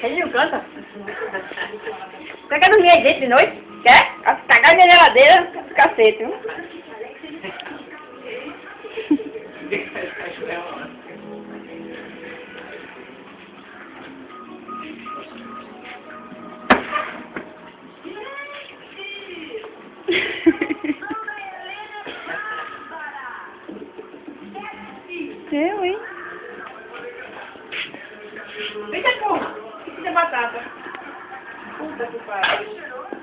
Ele não canta? Você quer dormir aí dentro de noite? Quer? Tacar minha geladeira, cacete, viu? Eu, hein? Vem cá, porra. Que batata. Puta que pariu.